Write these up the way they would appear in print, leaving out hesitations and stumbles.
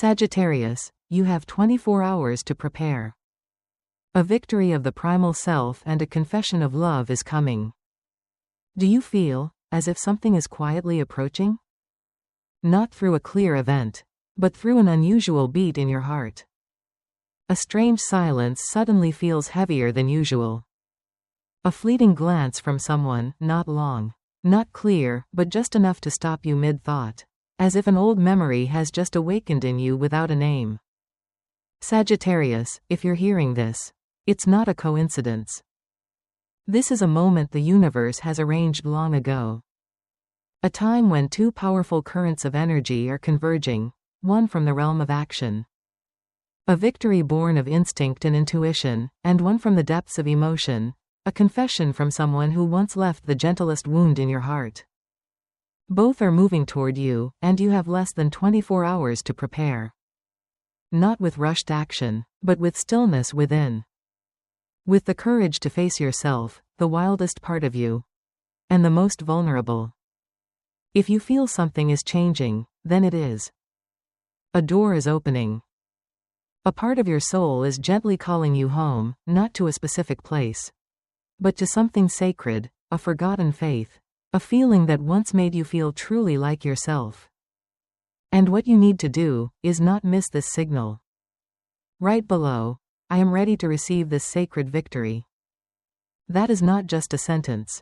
Sagittarius, you have 24 hours to prepare. A victory of the primal self and a confession of love is coming. Do you feel as if something is quietly approaching? Not through a clear event, but through an unusual beat in your heart. A strange silence suddenly feels heavier than usual. A fleeting glance from someone, not long, not clear, but just enough to stop you mid-thought, as if an old memory has just awakened in you without a name. Sagittarius, if you're hearing this, it's not a coincidence. This is a moment the universe has arranged long ago. A time when two powerful currents of energy are converging, one from the realm of action. A victory born of instinct and intuition, and one from the depths of emotion, a confession from someone who once left the gentlest wound in your heart. Both are moving toward you, and you have less than 24 hours to prepare. Not with rushed action, but with stillness within. With the courage to face yourself, the wildest part of you, and the most vulnerable. If you feel something is changing, then it is. A door is opening. A part of your soul is gently calling you home, not to a specific place, but to something sacred, a forgotten faith, a feeling that once made you feel truly like yourself. And what you need to do is not miss this signal. Right below, I am ready to receive this sacred victory. That is not just a sentence.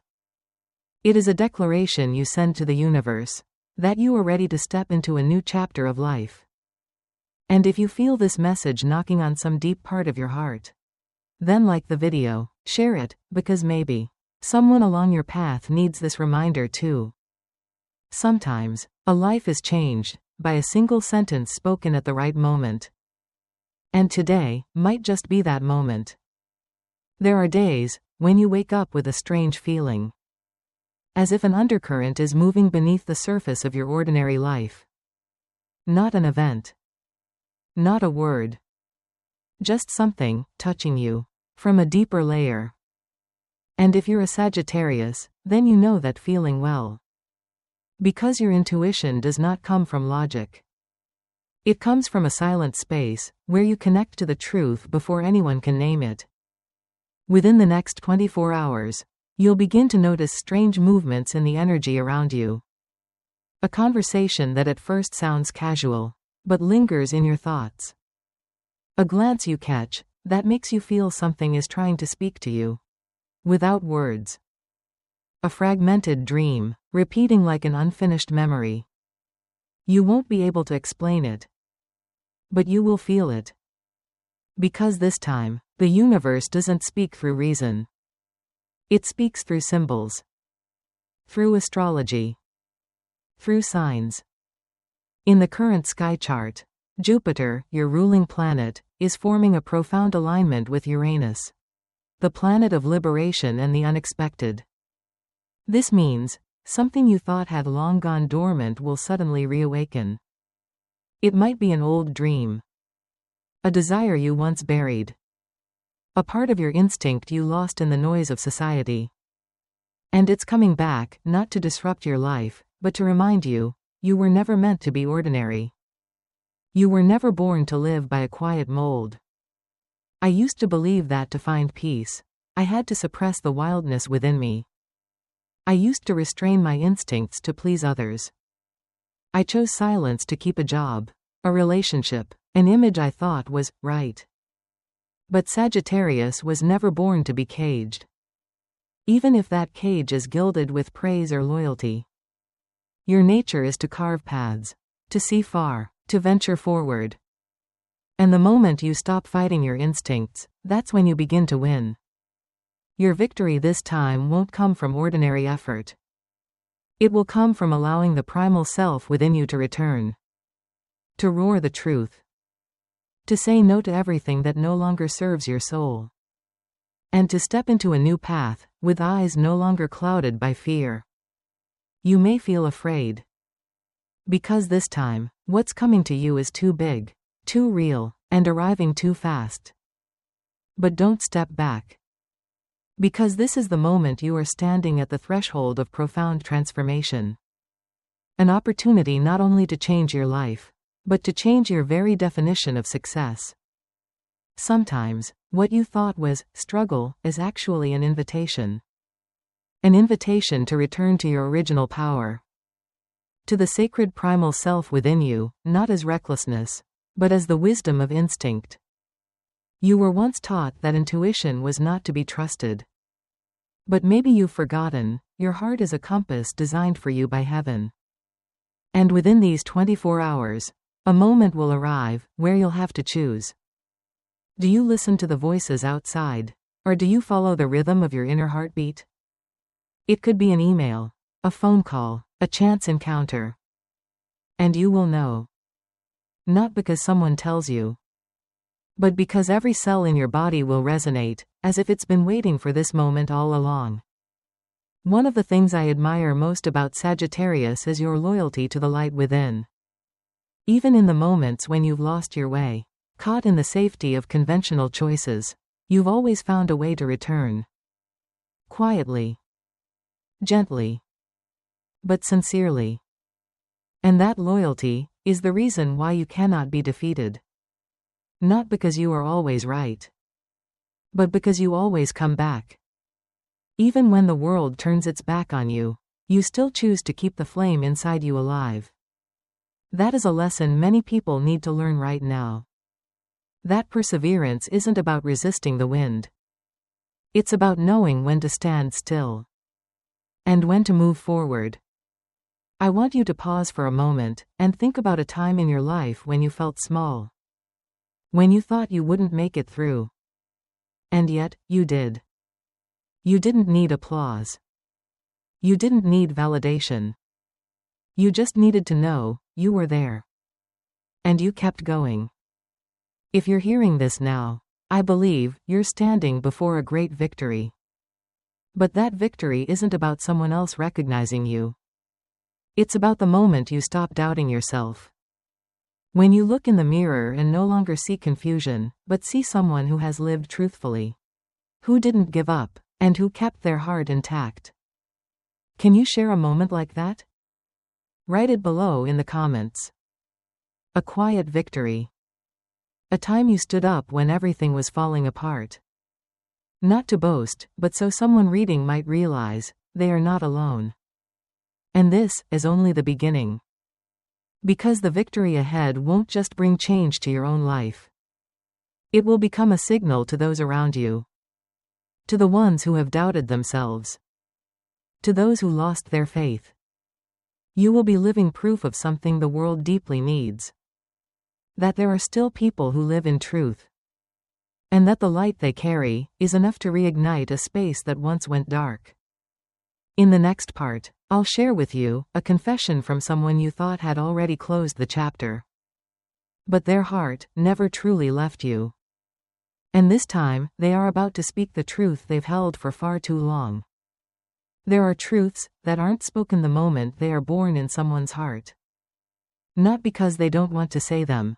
It is a declaration you send to the universe, that you are ready to step into a new chapter of life. And if you feel this message knocking on some deep part of your heart, then like the video, share it, because maybe someone along your path needs this reminder too. Sometimes, a life is changed by a single sentence spoken at the right moment. And today might just be that moment. There are days when you wake up with a strange feeling, as if an undercurrent is moving beneath the surface of your ordinary life. Not an event. Not a word. Just something touching you from a deeper layer. And if you're a Sagittarius, then you know that feeling well. Because your intuition does not come from logic. It comes from a silent space, where you connect to the truth before anyone can name it. Within the next 24 hours, you'll begin to notice strange movements in the energy around you. A conversation that at first sounds casual, but lingers in your thoughts. A glance you catch, that makes you feel something is trying to speak to you. Without words. A fragmented dream, repeating like an unfinished memory. You won't be able to explain it. But you will feel it. Because this time, the universe doesn't speak through reason. It speaks through symbols. Through astrology. Through signs. In the current sky chart, Jupiter, your ruling planet, is forming a profound alignment with Uranus, the planet of liberation and the unexpected. This means, something you thought had long gone dormant will suddenly reawaken. It might be an old dream. A desire you once buried. A part of your instinct you lost in the noise of society. And it's coming back, not to disrupt your life, but to remind you, you were never meant to be ordinary. You were never born to live by a quiet mold. I used to believe that to find peace, I had to suppress the wildness within me. I used to restrain my instincts to please others. I chose silence to keep a job, a relationship, an image I thought was right. But Sagittarius was never born to be caged. Even if that cage is gilded with praise or loyalty. Your nature is to carve paths, to see far, to venture forward. And the moment you stop fighting your instincts, that's when you begin to win. Your victory this time won't come from ordinary effort. It will come from allowing the primal self within you to return. To roar the truth. To say no to everything that no longer serves your soul. And to step into a new path, with eyes no longer clouded by fear. You may feel afraid. Because this time, what's coming to you is too big, too real, and arriving too fast. But don't step back. Because this is the moment you are standing at the threshold of profound transformation. An opportunity not only to change your life, but to change your very definition of success. Sometimes, what you thought was struggle is actually an invitation. An invitation to return to your original power. To the sacred primal self within you, not as recklessness, but as the wisdom of instinct. You were once taught that intuition was not to be trusted. But maybe you've forgotten, your heart is a compass designed for you by heaven. And within these 24 hours, a moment will arrive where you'll have to choose. Do you listen to the voices outside, or do you follow the rhythm of your inner heartbeat? It could be an email, a phone call, a chance encounter. And you will know. Not because someone tells you, but because every cell in your body will resonate, as if it's been waiting for this moment all along. One of the things I admire most about Sagittarius is your loyalty to the light within. Even in the moments when you've lost your way, caught in the safety of conventional choices, you've always found a way to return. Quietly. Gently. But sincerely. And that loyalty is the reason why you cannot be defeated. Not because you are always right, but because you always come back. Even when the world turns its back on you, you still choose to keep the flame inside you alive. That is a lesson many people need to learn right now. That perseverance isn't about resisting the wind. It's about knowing when to stand still. And when to move forward. I want you to pause for a moment, and think about a time in your life when you felt small. When you thought you wouldn't make it through. And yet, you did. You didn't need applause. You didn't need validation. You just needed to know, you were there. And you kept going. If you're hearing this now, I believe you're standing before a great victory. But that victory isn't about someone else recognizing you. It's about the moment you stop doubting yourself. When you look in the mirror and no longer see confusion, but see someone who has lived truthfully. Who didn't give up, and who kept their heart intact. Can you share a moment like that? Write it below in the comments. A quiet victory. A time you stood up when everything was falling apart. Not to boast, but so someone reading might realize, they are not alone. And this is only the beginning. Because the victory ahead won't just bring change to your own life. It will become a signal to those around you. To the ones who have doubted themselves. To those who lost their faith. You will be living proof of something the world deeply needs. That there are still people who live in truth. And that the light they carry is enough to reignite a space that once went dark. In the next part, I'll share with you a confession from someone you thought had already closed the chapter. But their heart never truly left you. And this time, they are about to speak the truth they've held for far too long. There are truths that aren't spoken the moment they are born in someone's heart. Not because they don't want to say them,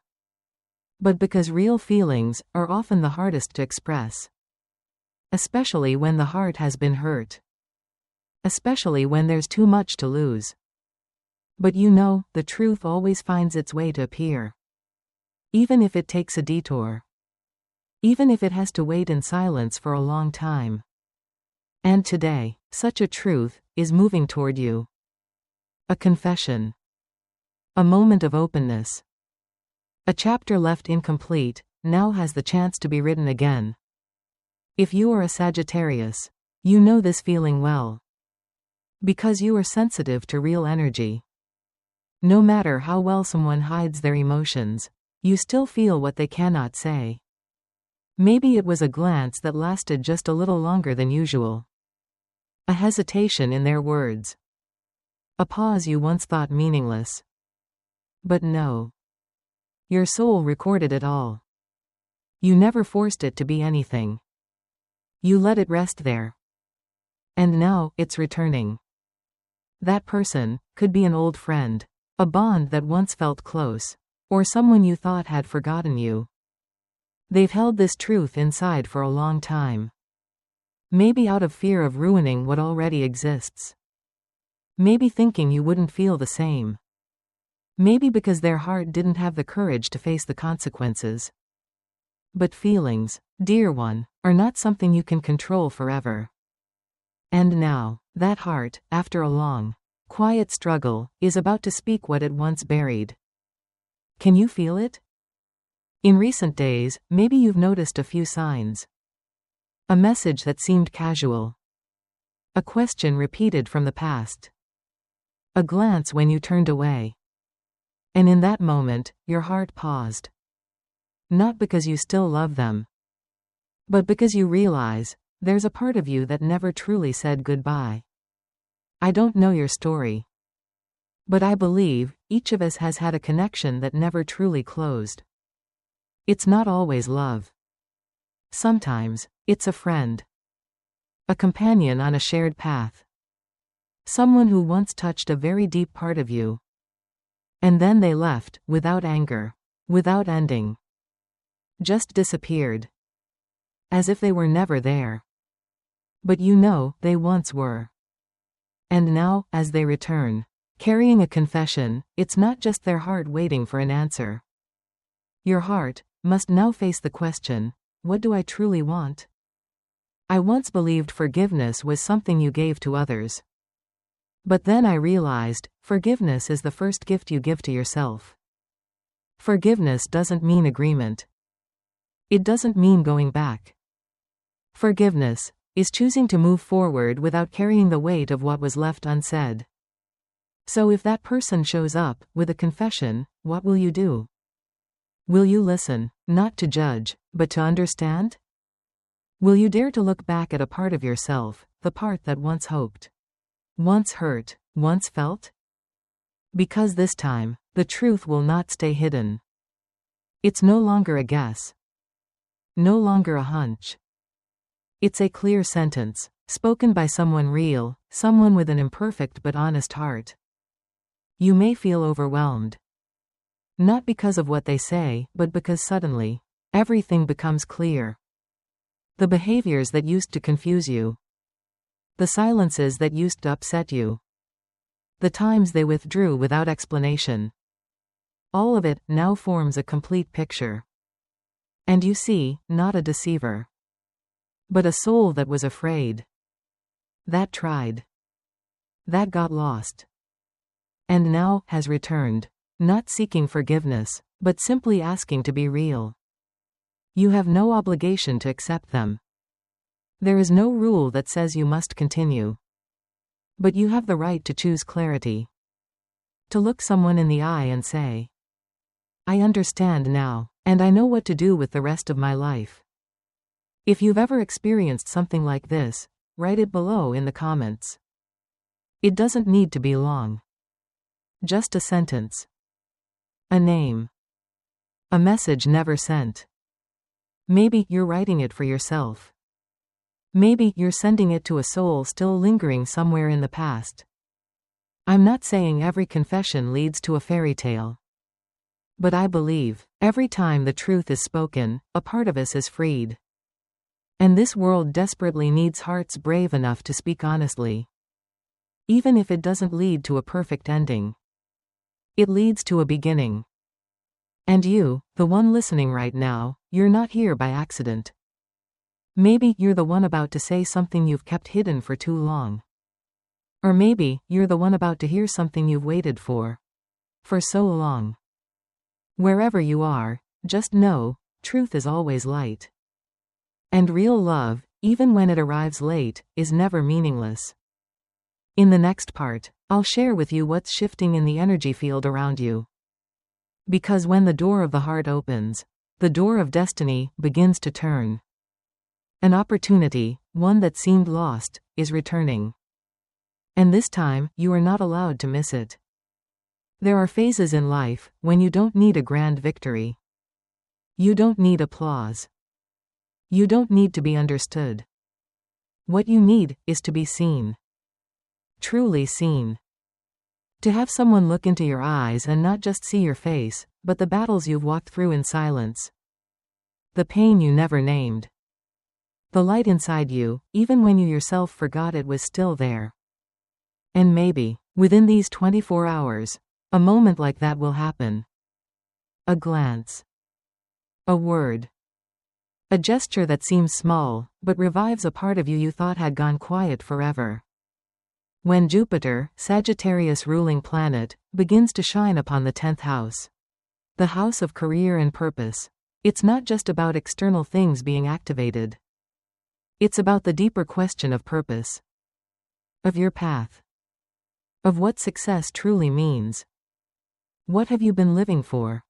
but because real feelings are often the hardest to express. Especially when the heart has been hurt. Especially when there's too much to lose. But you know, the truth always finds its way to appear. Even if it takes a detour. Even if it has to wait in silence for a long time. And today, such a truth is moving toward you. A confession. A moment of openness. A chapter left incomplete now has the chance to be written again. If you are a Sagittarius, you know this feeling well. Because you are sensitive to real energy. No matter how well someone hides their emotions, you still feel what they cannot say. Maybe it was a glance that lasted just a little longer than usual. A hesitation in their words. A pause you once thought meaningless. But no. Your soul recorded it all. You never forced it to be anything. You let it rest there. And now, it's returning. That person could be an old friend, a bond that once felt close, or someone you thought had forgotten you. They've held this truth inside for a long time. Maybe out of fear of ruining what already exists. Maybe thinking you wouldn't feel the same. Maybe because their heart didn't have the courage to face the consequences. But feelings, dear one, are not something you can control forever. And now, that heart, after a long, quiet struggle, is about to speak what it once buried. Can you feel it? In recent days, maybe you've noticed a few signs. A message that seemed casual. A question repeated from the past. A glance when you turned away. And in that moment, your heart paused. Not because you still love them, but because you realize, there's a part of you that never truly said goodbye. I don't know your story, but I believe, each of us has had a connection that never truly closed. It's not always love. Sometimes, it's a friend. A companion on a shared path. Someone who once touched a very deep part of you. And then they left, without anger. Without ending. Just disappeared. As if they were never there. But you know, they once were. And now, as they return, carrying a confession, it's not just their heart waiting for an answer. Your heart must now face the question, what do I truly want? I once believed forgiveness was something you gave to others. But then I realized, forgiveness is the first gift you give to yourself. Forgiveness doesn't mean agreement. It doesn't mean going back. Forgiveness is choosing to move forward without carrying the weight of what was left unsaid. So if that person shows up with a confession, what will you do? Will you listen, not to judge, but to understand? Will you dare to look back at a part of yourself, the part that once hoped, once hurt, once felt? Because this time, the truth will not stay hidden. It's no longer a guess. No longer a hunch. It's a clear sentence, spoken by someone real, someone with an imperfect but honest heart. You may feel overwhelmed. Not because of what they say, but because suddenly, everything becomes clear. The behaviors that used to confuse you. The silences that used to upset you. The times they withdrew without explanation. All of it now forms a complete picture. And you see, not a deceiver, but a soul that was afraid. That tried. That got lost. And now has returned. Not seeking forgiveness, but simply asking to be real. You have no obligation to accept them. There is no rule that says you must continue. But you have the right to choose clarity. To look someone in the eye and say, I understand now, and I know what to do with the rest of my life. If you've ever experienced something like this, write it below in the comments. It doesn't need to be long. Just a sentence. A name. A message never sent. Maybe you're writing it for yourself. Maybe you're sending it to a soul still lingering somewhere in the past. I'm not saying every confession leads to a fairy tale. But I believe, every time the truth is spoken, a part of us is freed. And this world desperately needs hearts brave enough to speak honestly. Even if it doesn't lead to a perfect ending. It leads to a beginning. And you, the one listening right now, you're not here by accident. Maybe you're the one about to say something you've kept hidden for too long. Or maybe you're the one about to hear something you've waited for so long. Wherever you are, just know, truth is always light. And real love, even when it arrives late, is never meaningless. In the next part, I'll share with you what's shifting in the energy field around you. Because when the door of the heart opens, the door of destiny begins to turn. An opportunity, one that seemed lost, is returning. And this time, you are not allowed to miss it. There are phases in life when you don't need a grand victory. You don't need applause. You don't need to be understood. What you need is to be seen. Truly seen. To have someone look into your eyes and not just see your face, but the battles you've walked through in silence. The pain you never named. The light inside you, even when you yourself forgot it was still there. And maybe, within these 24 hours, A moment like that will happen. A glance. A word. A gesture that seems small, but revives a part of you thought had gone quiet forever. When Jupiter, Sagittarius ruling planet, begins to shine upon the 10th house, the house of career and purpose, it's not just about external things being activated. It's about the deeper question of purpose. Of your path. Of what success truly means. What have you been living for?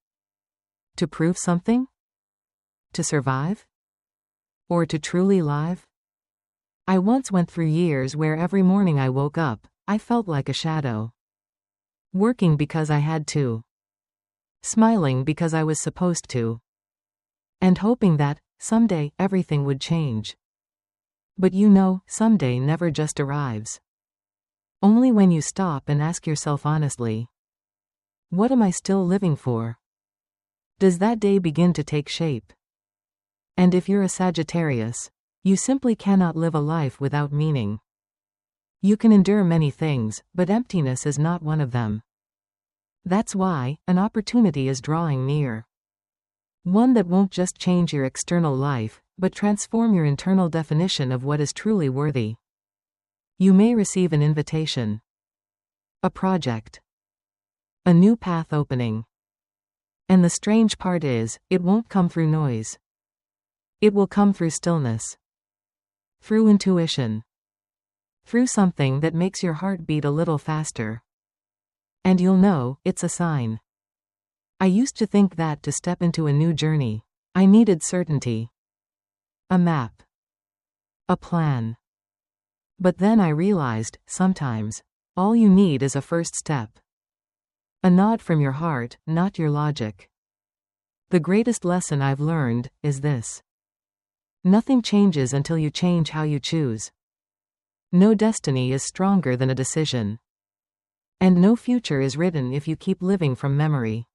To prove something? To survive? Or to truly live? I once went through years where every morning I woke up, I felt like a shadow. Working because I had to. Smiling because I was supposed to. And hoping that, someday, everything would change. But someday never just arrives. Only when you stop and ask yourself honestly, what am I still living for? Does that day begin to take shape? And if you're a Sagittarius, you simply cannot live a life without meaning. You can endure many things, but emptiness is not one of them. That's why an opportunity is drawing near. One that won't just change your external life, but transform your internal definition of what is truly worthy. You may receive an invitation. A project. A new path opening. And the strange part is, it won't come through noise. It will come through stillness. Through intuition. Through something that makes your heart beat a little faster. And you'll know, it's a sign. I used to think that to step into a new journey, I needed certainty. A map. A plan. But then I realized, sometimes, all you need is a first step. A nod from your heart, not your logic. The greatest lesson I've learned is this. Nothing changes until you change how you choose. No destiny is stronger than a decision. And no future is written if you keep living from memory.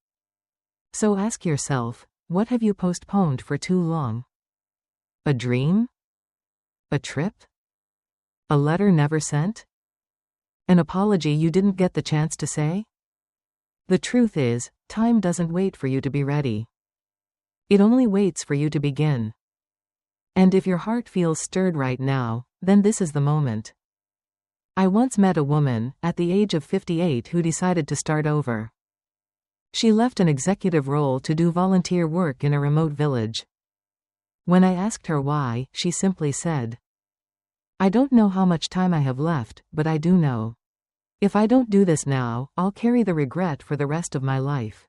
So ask yourself, what have you postponed for too long? A dream? A trip? A letter never sent? An apology you didn't get the chance to say? The truth is, time doesn't wait for you to be ready. It only waits for you to begin. And if your heart feels stirred right now, then this is the moment. I once met a woman, at the age of 58, who decided to start over. She left an executive role to do volunteer work in a remote village. When I asked her why, she simply said, I don't know how much time I have left, but I do know. If I don't do this now, I'll carry the regret for the rest of my life.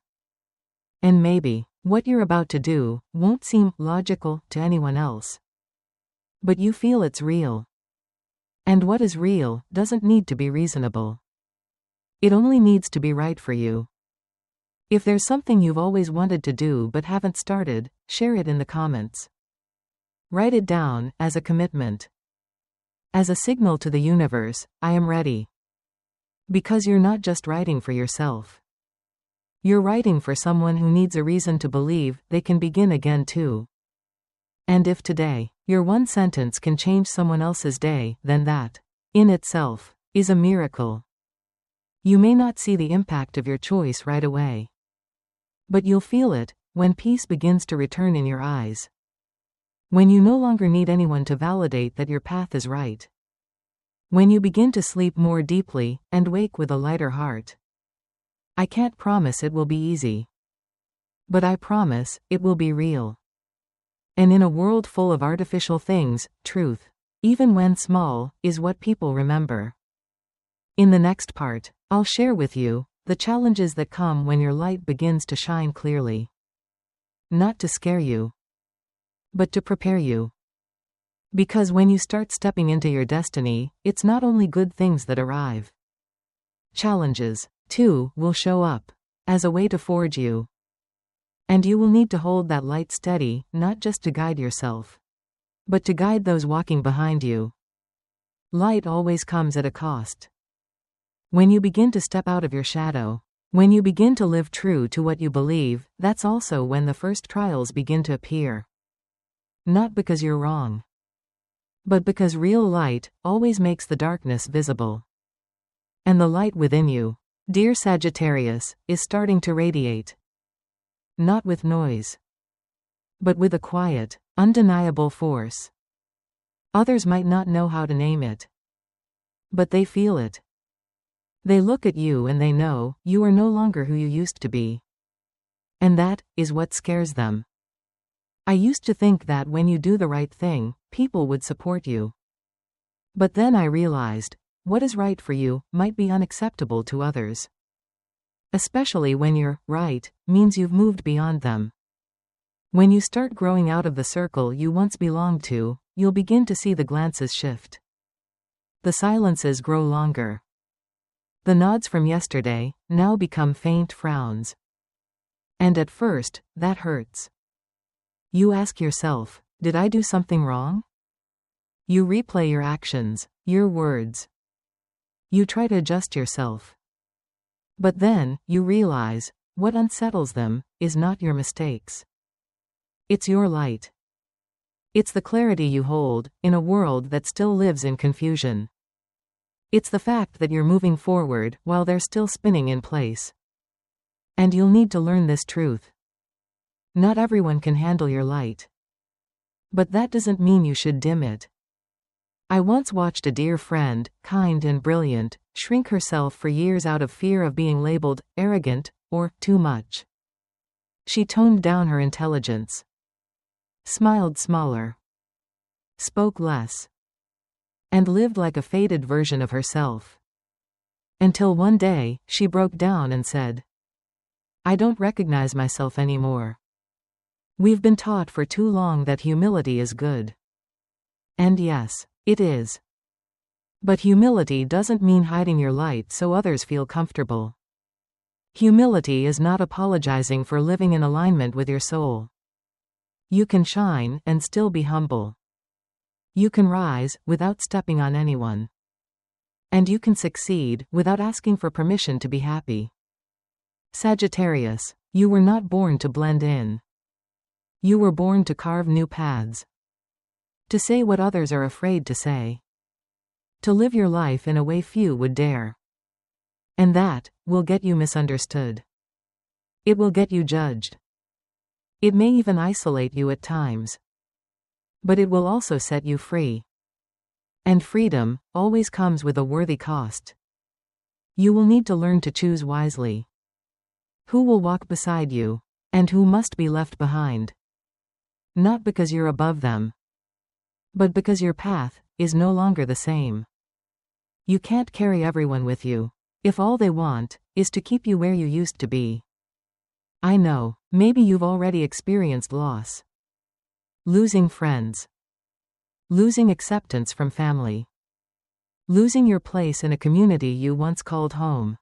And maybe, what you're about to do won't seem logical to anyone else. But you feel it's real. And what is real doesn't need to be reasonable. It only needs to be right for you. If there's something you've always wanted to do but haven't started, share it in the comments. Write it down as a commitment. As a signal to the universe, I am ready. Because you're not just writing for yourself. You're writing for someone who needs a reason to believe they can begin again too. And if today, your one sentence can change someone else's day, then that, in itself, is a miracle. You may not see the impact of your choice right away. But you'll feel it, when peace begins to return in your eyes. When you no longer need anyone to validate that your path is right. When you begin to sleep more deeply, and wake with a lighter heart. I can't promise it will be easy. But I promise, it will be real. And in a world full of artificial things, truth, even when small, is what people remember. In the next part, I'll share with you the challenges that come when your light begins to shine clearly. Not to scare you, but to prepare you. Because when you start stepping into your destiny, it's not only good things that arrive. Challenges, too, will show up as a way to forge you. And you will need to hold that light steady, not just to guide yourself, but to guide those walking behind you. Light always comes at a cost. When you begin to step out of your shadow, when you begin to live true to what you believe, that's also when the first trials begin to appear. Not because you're wrong, but because real light always makes the darkness visible. And the light within you Dear Sagittarius, is starting to radiate. Not with noise, but with a quiet, undeniable force. Others might not know how to name it, but they feel it. They look at you and they know you are no longer who you used to be. And that is what scares them. I used to think that when you do the right thing, people would support you. But then I realized, what is right for you might be unacceptable to others. Especially when you're right means you've moved beyond them. When you start growing out of the circle you once belonged to, you'll begin to see the glances shift. The silences grow longer. The nods from yesterday now become faint frowns. And at first, that hurts. You ask yourself, did I do something wrong? You replay your actions, your words. You try to adjust yourself. But then, you realize, what unsettles them is not your mistakes. It's your light. It's the clarity you hold in a world that still lives in confusion. It's the fact that you're moving forward while they're still spinning in place. And you'll need to learn this truth. Not everyone can handle your light. But that doesn't mean you should dim it. I once watched a dear friend, kind and brilliant, shrink herself for years out of fear of being labeled arrogant or too much. She toned down her intelligence, smiled smaller, spoke less, and lived like a faded version of herself. Until one day, she broke down and said, I don't recognize myself anymore. We've been taught for too long that humility is good. And yes, it is. But humility doesn't mean hiding your light so others feel comfortable. Humility is not apologizing for living in alignment with your soul. You can shine and still be humble. You can rise without stepping on anyone. And you can succeed without asking for permission to be happy. Sagittarius, you were not born to blend in. You were born to carve new paths. To say what others are afraid to say. To live your life in a way few would dare. And that will get you misunderstood. It will get you judged. It may even isolate you at times. But it will also set you free. And freedom always comes with a worthy cost. You will need to learn to choose wisely. Who will walk beside you, and who must be left behind. Not because you're above them, but because your path is no longer the same. You can't carry everyone with you, if all they want is to keep you where you used to be. I know, maybe you've already experienced loss. Losing friends. Losing acceptance from family. Losing your place in a community you once called home.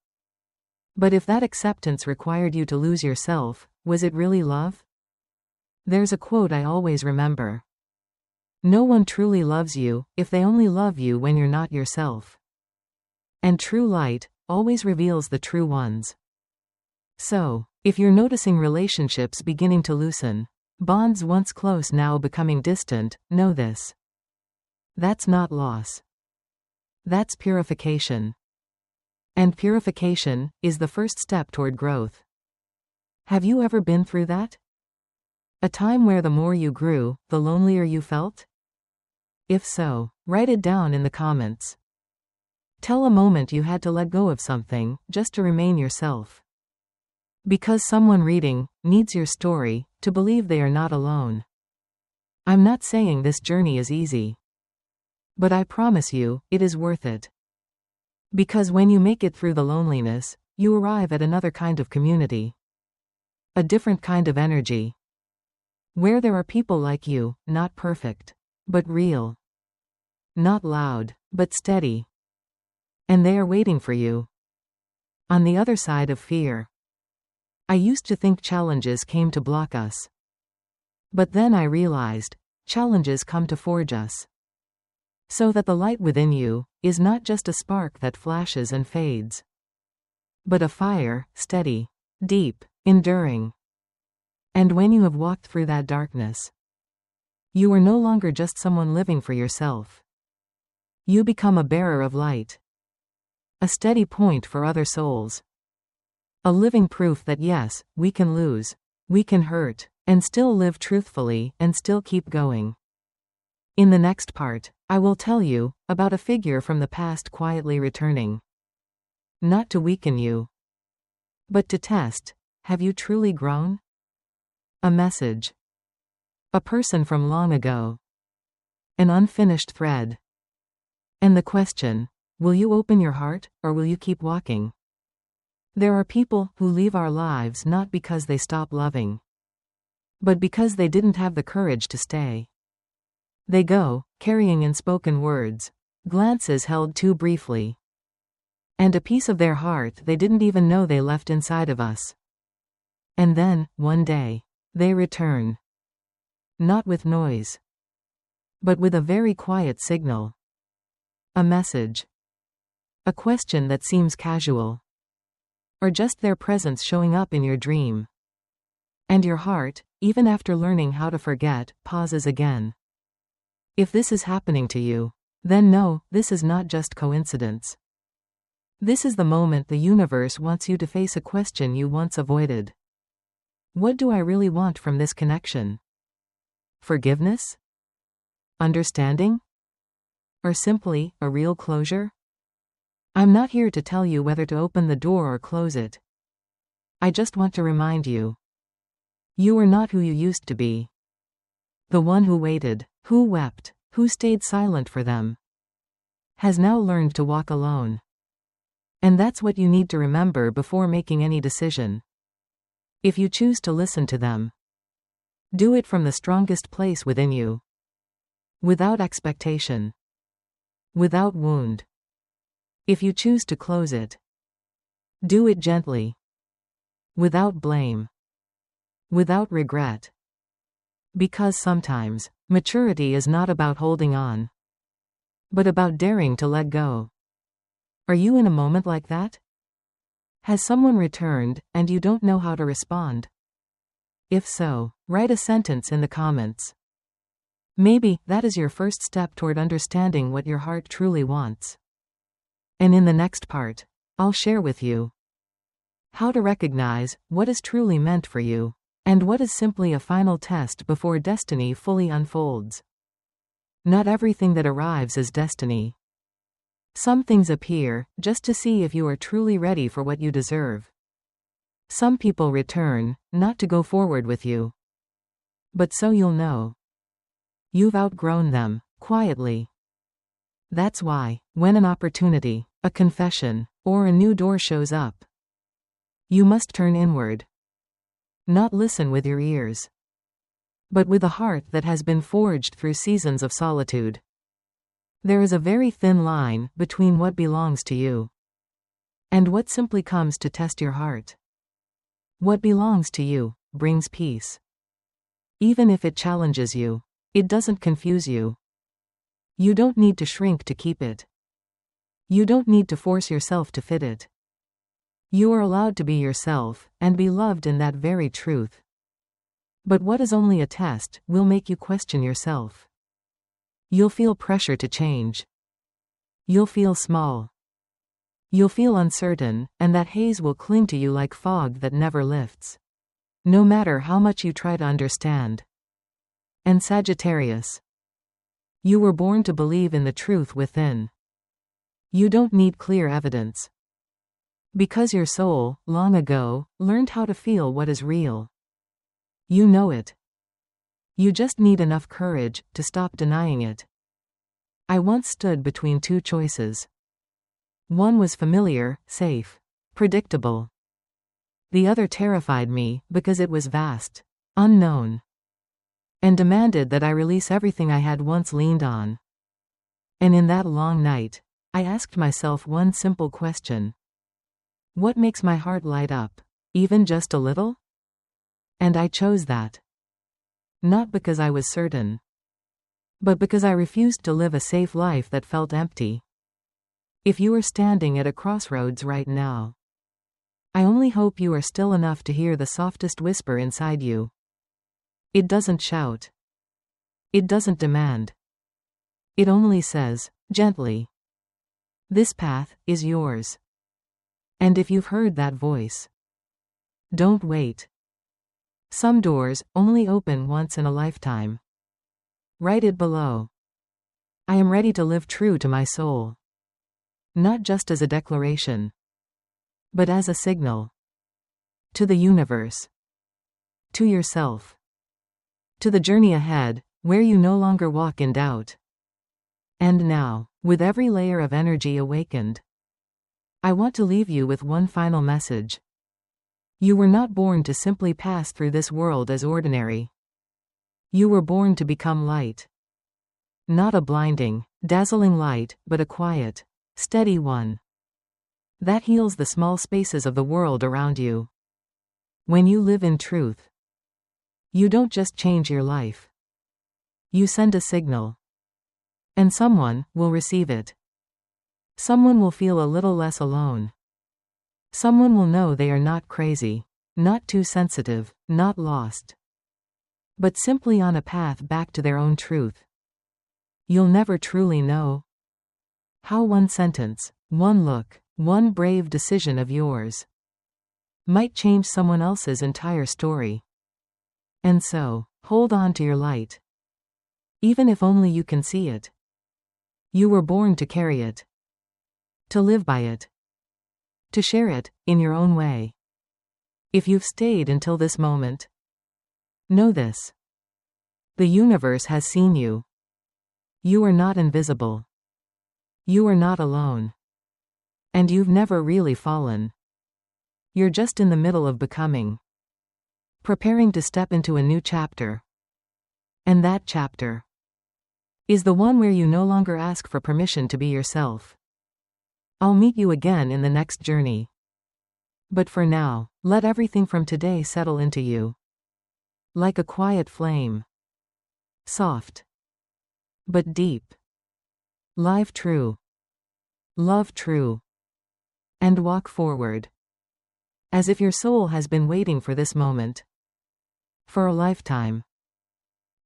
But if that acceptance required you to lose yourself, was it really love? There's a quote I always remember. No one truly loves you if they only love you when you're not yourself. And true light always reveals the true ones. So, if you're noticing relationships beginning to loosen, bonds once close now becoming distant, know this. That's not loss. That's purification. And purification is the first step toward growth. Have you ever been through that? A time where the more you grew, the lonelier you felt? If so, write it down in the comments. Tell a moment you had to let go of something, just to remain yourself. Because someone reading needs your story to believe they are not alone. I'm not saying this journey is easy. But I promise you, it is worth it. Because when you make it through the loneliness, you arrive at another kind of community. A different kind of energy. Where there are people like you, not perfect, but real. Not loud, but steady. And they are waiting for you. On the other side of fear. I used to think challenges came to block us. But then I realized, challenges come to forge us. So that the light within you is not just a spark that flashes and fades. But a fire, steady, deep, enduring. And when you have walked through that darkness, you are no longer just someone living for yourself. You become a bearer of light. A steady point for other souls. A living proof that yes, we can lose, we can hurt, and still live truthfully, and still keep going. In the next part, I will tell you about a figure from the past quietly returning. Not to weaken you, but to test, have you truly grown? A message. A person from long ago. An unfinished thread. And the question, will you open your heart, or will you keep walking? There are people who leave our lives not because they stop loving, but because they didn't have the courage to stay. They go, carrying unspoken words, glances held too briefly, and a piece of their heart they didn't even know they left inside of us. And then, one day, they return. Not with noise, but with a very quiet signal. A message. A question that seems casual. Or just their presence showing up in your dream. And your heart, even after learning how to forget, pauses again. If this is happening to you, then know, this is not just coincidence. This is the moment the universe wants you to face a question you once avoided. What do I really want from this connection? Forgiveness? Understanding? Or simply, a real closure? I'm not here to tell you whether to open the door or close it. I just want to remind you. You are not who you used to be. The one who waited, who wept, who stayed silent for them, has now learned to walk alone. And that's what you need to remember before making any decision. If you choose to listen to them, do it from the strongest place within you. Without expectation. Without wound. If you choose to close it, do it gently. Without blame. Without regret. Because sometimes, maturity is not about holding on, but about daring to let go. Are you in a moment like that? Has someone returned, and you don't know how to respond? If so, write a sentence in the comments. Maybe that is your first step toward understanding what your heart truly wants. And in the next part, I'll share with you how to recognize what is truly meant for you, and what is simply a final test before destiny fully unfolds. Not everything that arrives is destiny. Some things appear just to see if you are truly ready for what you deserve. Some people return, not to go forward with you, but so you'll know you've outgrown them, quietly. That's why, when an opportunity, a confession, or a new door shows up, you must turn inward. Not listen with your ears, but with a heart that has been forged through seasons of solitude. There is a very thin line between what belongs to you and what simply comes to test your heart. What belongs to you brings peace. Even if it challenges you, it doesn't confuse you. You don't need to shrink to keep it. You don't need to force yourself to fit it. You are allowed to be yourself, and be loved in that very truth. But what is only a test will make you question yourself. You'll feel pressure to change. You'll feel small. You'll feel uncertain, and that haze will cling to you like fog that never lifts, no matter how much you try to understand. And Sagittarius, you were born to believe in the truth within. You don't need clear evidence. Because your soul, long ago, learned how to feel what is real. You know it. You just need enough courage to stop denying it. I once stood between two choices. One was familiar, safe, predictable. The other terrified me because it was vast, unknown, and demanded that I release everything I had once leaned on. And in that long night, I asked myself one simple question. What makes my heart light up, even just a little? And I chose that. Not because I was certain, but because I refused to live a safe life that felt empty. If you are standing at a crossroads right now, I only hope you are still enough to hear the softest whisper inside you. It doesn't shout. It doesn't demand. It only says, gently, this path is yours. And if you've heard that voice, Don't wait. Some doors only open once in a lifetime. Write it below. I am ready to live true to my soul. Not just as a declaration, but as a signal. To the universe. To yourself. To the journey ahead, where you no longer walk in doubt. And now, with every layer of energy awakened, I want to leave you with one final message. You were not born to simply pass through this world as ordinary. You were born to become light. Not a blinding, dazzling light, but a quiet, steady one. That heals the small spaces of the world around you. When you live in truth, you don't just change your life. You send a signal. And someone will receive it. Someone will feel a little less alone. Someone will know they are not crazy, not too sensitive, not lost, but simply on a path back to their own truth. You'll never truly know how one sentence, one look, one brave decision of yours might change someone else's entire story. And so, hold on to your light. Even if only you can see it. You were born to carry it. To live by it. To share it, in your own way. If you've stayed until this moment, know this. The universe has seen you. You are not invisible. You are not alone. And you've never really fallen. You're just in the middle of becoming. Preparing to step into a new chapter. And that chapter is the one where you no longer ask for permission to be yourself. I'll meet you again in the next journey. But for now, let everything from today settle into you. Like a quiet flame. Soft. But deep. Live true. Love true. And walk forward. As if your soul has been waiting for this moment. For a lifetime.